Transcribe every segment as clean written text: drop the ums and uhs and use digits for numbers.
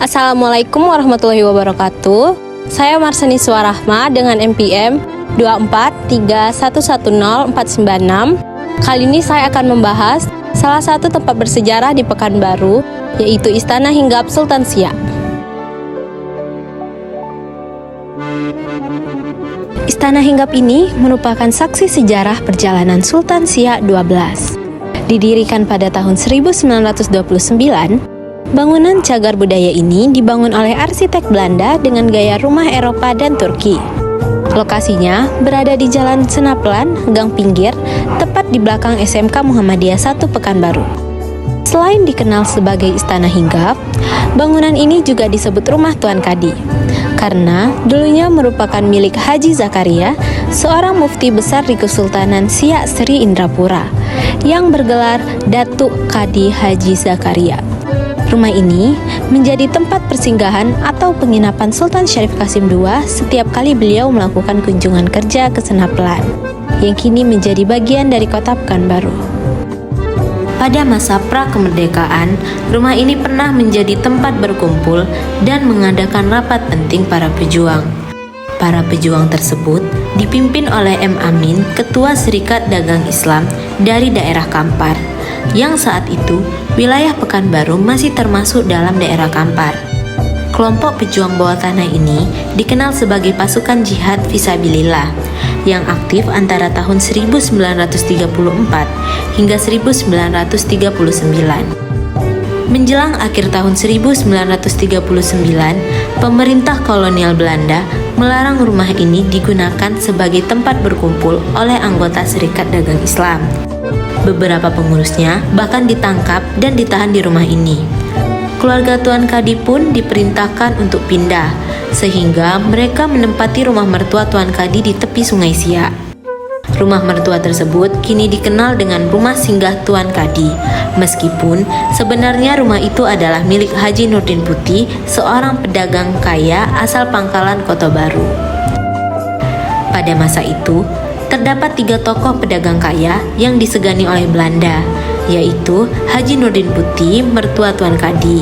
Assalamualaikum warahmatullahi wabarakatuh. Saya Marsani Suarahma dengan NPM 243110496. Kali ini saya akan membahas salah satu tempat bersejarah di Pekanbaru, yaitu Istana Hinggap Sultan Siak. Istana Hinggap ini merupakan saksi sejarah perjalanan Sultan Siak 12. Didirikan pada tahun 1929, bangunan cagar budaya ini dibangun oleh arsitek Belanda dengan gaya rumah Eropa dan Turki. Lokasinya berada di Jalan Senaplan, Gang Pinggir, tepat di belakang SMK Muhammadiyah 1 Pekanbaru. Selain dikenal sebagai Istana Hinggap, bangunan ini juga disebut Rumah Tuan Kadi, karena dulunya merupakan milik Haji Zakaria, seorang mufti besar di Kesultanan Siak Sri Indrapura, yang bergelar Datuk Kadi Haji Zakaria. Rumah ini menjadi tempat persinggahan atau penginapan Sultan Syarif Qasim II setiap kali beliau melakukan kunjungan kerja ke Senaplan, yang kini menjadi bagian dari kota Pekanbaru. Pada masa pra-kemerdekaan, rumah ini pernah menjadi tempat berkumpul dan mengadakan rapat penting para pejuang. Para pejuang tersebut dipimpin oleh M. Amin, Ketua Serikat Dagang Islam dari daerah Kampar, yang saat itu wilayah Pekanbaru masih termasuk dalam daerah Kampar. Kelompok pejuang bawah tanah ini dikenal sebagai pasukan jihad fisabilillah yang aktif antara tahun 1934 hingga 1939. Menjelang akhir tahun 1939, pemerintah kolonial Belanda melarang rumah ini digunakan sebagai tempat berkumpul oleh anggota Serikat Dagang Islam. Beberapa pengurusnya bahkan ditangkap dan ditahan di rumah ini. Keluarga Tuan Kadi pun diperintahkan untuk pindah, sehingga mereka menempati rumah mertua Tuan Kadi di tepi Sungai Siak. Rumah mertua tersebut kini dikenal dengan Rumah Singgah Tuan Kadi, meskipun sebenarnya rumah itu adalah milik Haji Nurdin Putih, seorang pedagang kaya asal Pangkalan Kota Baru. Pada masa itu, terdapat 3 tokoh pedagang kaya yang disegani oleh Belanda, yaitu Haji Nurdin Putih, mertua Tuan Kadi,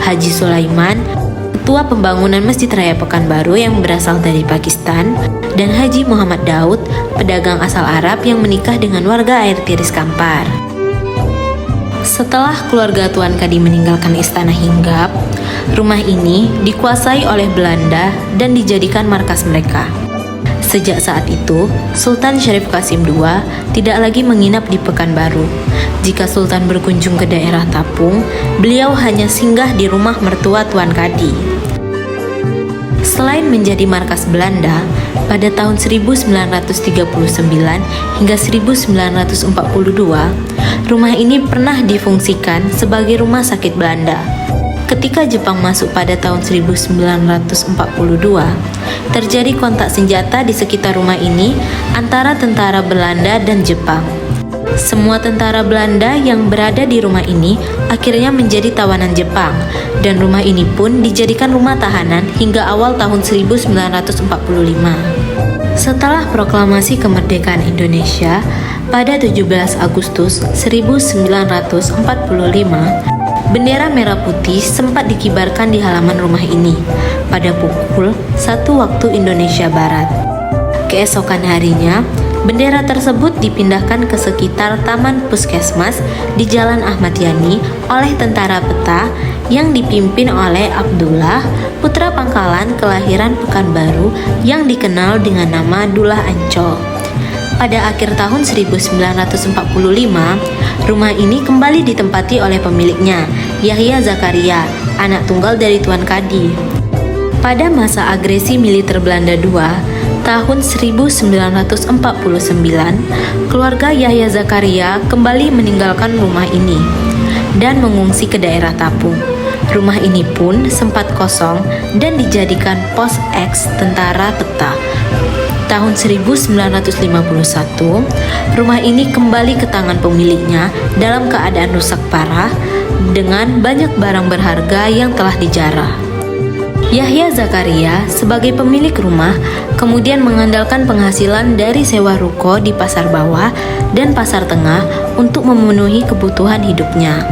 Haji Sulaiman, Ketua Pembangunan Masjid Raya Pekanbaru yang berasal dari Pakistan, dan Haji Muhammad Daud, pedagang asal Arab yang menikah dengan warga Air Tiris Kampar. Setelah keluarga Tuan Kadi meninggalkan Istana Hinggap, rumah ini dikuasai oleh Belanda dan dijadikan markas mereka. Sejak saat itu, Sultan Syarif Qasim II tidak lagi menginap di Pekanbaru. Jika Sultan berkunjung ke daerah Tapung, beliau hanya singgah di rumah mertua Tuan Kadi. Selain menjadi markas Belanda, pada tahun 1939 hingga 1942, rumah ini pernah difungsikan sebagai rumah sakit Belanda. Ketika Jepang masuk pada tahun 1942, terjadi kontak senjata di sekitar rumah ini antara tentara Belanda dan Jepang. Semua tentara Belanda yang berada di rumah ini akhirnya menjadi tawanan Jepang, dan rumah ini pun dijadikan rumah tahanan hingga awal tahun 1945. Setelah proklamasi kemerdekaan Indonesia pada 17 Agustus 1945, bendera merah putih sempat dikibarkan di halaman rumah ini pada pukul 1 waktu Indonesia Barat. Keesokan harinya, bendera tersebut dipindahkan ke sekitar Taman Puskesmas di Jalan Ahmad Yani oleh tentara peta yang dipimpin oleh Abdullah, putra Pangkalan kelahiran Pekanbaru yang dikenal dengan nama Dullah Ancol. Pada akhir tahun 1945, rumah ini kembali ditempati oleh pemiliknya, Yahya Zakaria, anak tunggal dari Tuan Kadi. Pada masa agresi militer Belanda II, tahun 1949, keluarga Yahya Zakaria kembali meninggalkan rumah ini dan mengungsi ke daerah Tapung. Rumah ini pun sempat kosong dan dijadikan pos eks tentara peta. Tahun 1951, rumah ini kembali ke tangan pemiliknya dalam keadaan rusak parah dengan banyak barang berharga yang telah dijarah. Yahya Zakaria sebagai pemilik rumah kemudian mengandalkan penghasilan dari sewa ruko di Pasar Bawah dan Pasar Tengah untuk memenuhi kebutuhan hidupnya.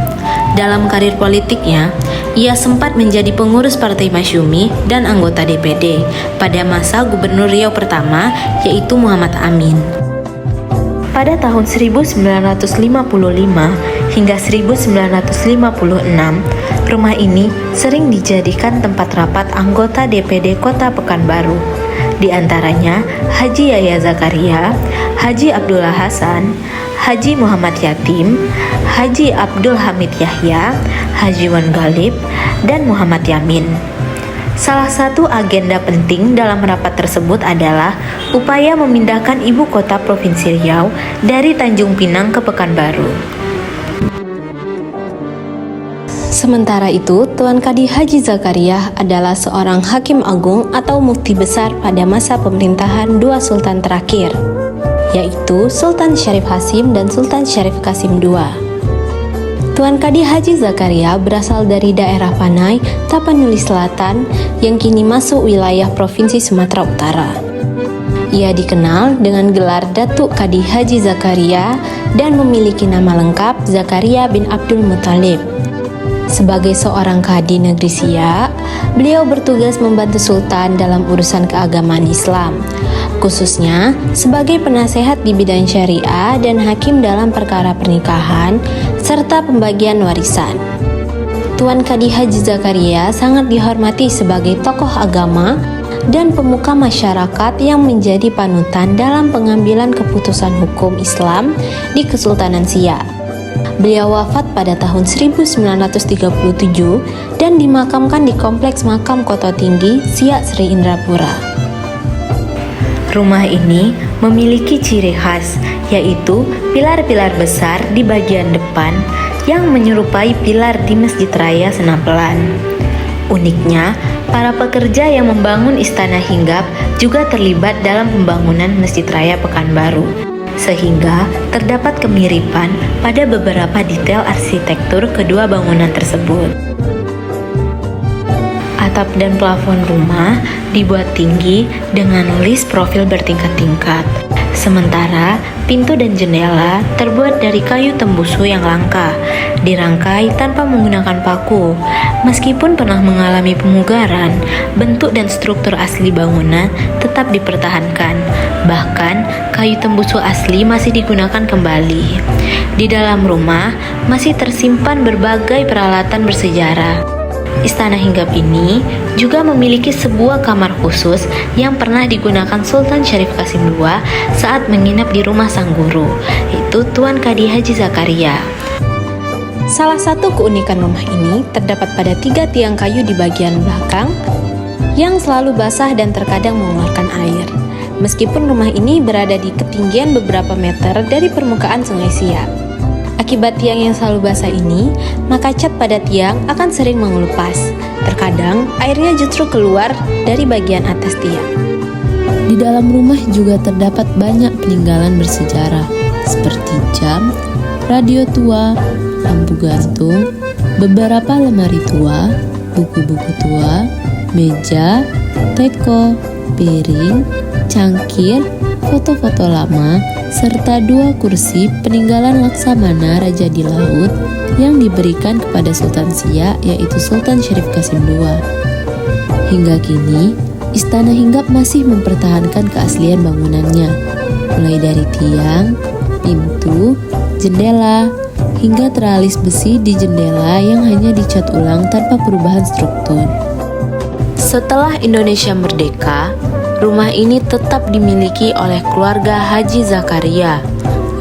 Dalam karir politiknya, ia sempat menjadi pengurus Partai Masyumi dan anggota DPD pada masa Gubernur Riau pertama, yaitu Muhammad Amin. Pada tahun 1955 hingga 1956, rumah ini sering dijadikan tempat rapat anggota DPD Kota Pekanbaru. Di antaranya Haji Yahya Zakaria, Haji Abdullah Hasan, Haji Muhammad Yatim, Haji Abdul Hamid Yahya, Haji Wan Galib, dan Muhammad Yamin. Salah satu agenda penting dalam rapat tersebut adalah upaya memindahkan ibu kota Provinsi Riau dari Tanjung Pinang ke Pekanbaru. Sementara itu, Tuan Kadi Haji Zakaria adalah seorang hakim agung atau mufti besar pada masa pemerintahan dua sultan terakhir, yaitu Sultan Syarif Hasim dan Sultan Syarif Qasim II. Tuan Kadi Haji Zakaria berasal dari daerah Panai, Tapanuli Selatan, yang kini masuk wilayah Provinsi Sumatera Utara. Ia dikenal dengan gelar Datuk Kadi Haji Zakaria dan memiliki nama lengkap Zakaria bin Abdul Muthalib. Sebagai seorang kadi negeri Siak, beliau bertugas membantu Sultan dalam urusan keagamaan Islam, khususnya sebagai penasehat di bidang syariah dan hakim dalam perkara pernikahan serta pembagian warisan. Tuan Kadi Haji Zakaria sangat dihormati sebagai tokoh agama dan pemuka masyarakat yang menjadi panutan dalam pengambilan keputusan hukum Islam di Kesultanan Siak. Beliau wafat pada tahun 1937 dan dimakamkan di Kompleks Makam Koto Tinggi, Siak Sri Indrapura. Rumah ini memiliki ciri khas, yaitu pilar-pilar besar di bagian depan yang menyerupai pilar di Masjid Raya Senapelan. Uniknya, para pekerja yang membangun Istana Hinggap juga terlibat dalam pembangunan Masjid Raya Pekanbaru, sehingga terdapat kemiripan pada beberapa detail arsitektur kedua bangunan tersebut. Atap dan plafon rumah dibuat tinggi dengan list profil bertingkat-tingkat, sementara pintu dan jendela terbuat dari kayu tembusu yang langka, dirangkai tanpa menggunakan paku. Meskipun pernah mengalami pemugaran, bentuk dan struktur asli bangunan tetap dipertahankan. Bahkan, kayu tembusu asli masih digunakan kembali. Di dalam rumah masih tersimpan berbagai peralatan bersejarah. Istana Hinggap ini juga memiliki sebuah kamar khusus yang pernah digunakan Sultan Syarif Qasim II saat menginap di rumah sang guru, yaitu Tuan Kadi Haji Zakaria. Salah satu keunikan rumah ini terdapat pada 3 tiang kayu di bagian belakang yang selalu basah dan terkadang mengeluarkan air. Meskipun rumah ini berada di ketinggian beberapa meter dari permukaan Sungai Siak. Akibat tiang yang selalu basah ini, maka cat pada tiang akan sering mengelupas. Terkadang, airnya justru keluar dari bagian atas tiang. Di dalam rumah juga terdapat banyak peninggalan bersejarah, seperti jam, radio tua, lampu gantung, beberapa lemari tua, buku-buku tua, meja, teko, piring, cangkir, foto-foto lama, serta 2 kursi peninggalan Laksamana Raja di Laut yang diberikan kepada Sultan Siak, yaitu Sultan Syarif Qasim II. Hingga kini, Istana Hinggap masih mempertahankan keaslian bangunannya, mulai dari tiang, pintu, jendela, hingga teralis besi di jendela yang hanya dicat ulang tanpa perubahan struktur. Setelah Indonesia merdeka, rumah ini tetap dimiliki oleh keluarga Haji Zakaria.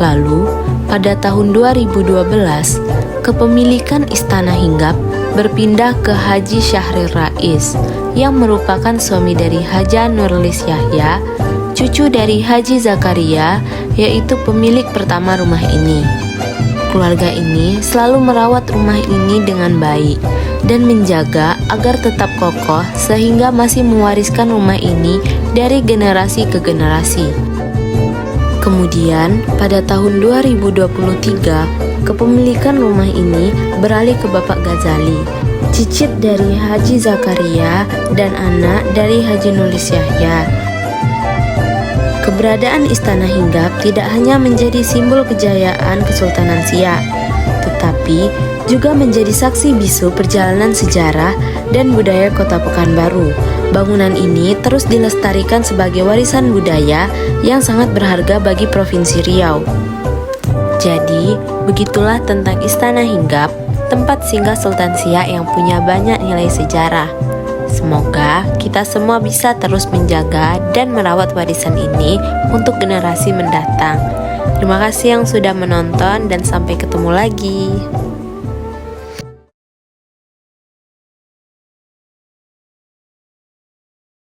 Lalu, pada tahun 2012, kepemilikan Istana Hinggap berpindah ke Haji Syahril Rais, yang merupakan suami dari Haja Nurlis Yahya, cucu dari Haji Zakaria, yaitu pemilik pertama rumah ini. Keluarga ini selalu merawat rumah ini dengan baik dan menjaga agar tetap kokoh sehingga masih mewariskan rumah ini dari generasi ke generasi. Kemudian, pada tahun 2023, kepemilikan rumah ini beralih ke Bapak Ghazali, cicit dari Haji Zakaria dan anak dari Haji Nurlis Yahya. Keberadaan Istana Hinggap tidak hanya menjadi simbol kejayaan Kesultanan Siak, tetapi juga menjadi saksi bisu perjalanan sejarah dan budaya Kota Pekanbaru. Bangunan ini terus dilestarikan sebagai warisan budaya yang sangat berharga bagi Provinsi Riau. Jadi, begitulah tentang Istana Hinggap, tempat singgah Sultan Siak yang punya banyak nilai sejarah. Semoga kita semua bisa terus menjaga dan merawat warisan ini untuk generasi mendatang. Terima kasih yang sudah menonton dan sampai ketemu lagi.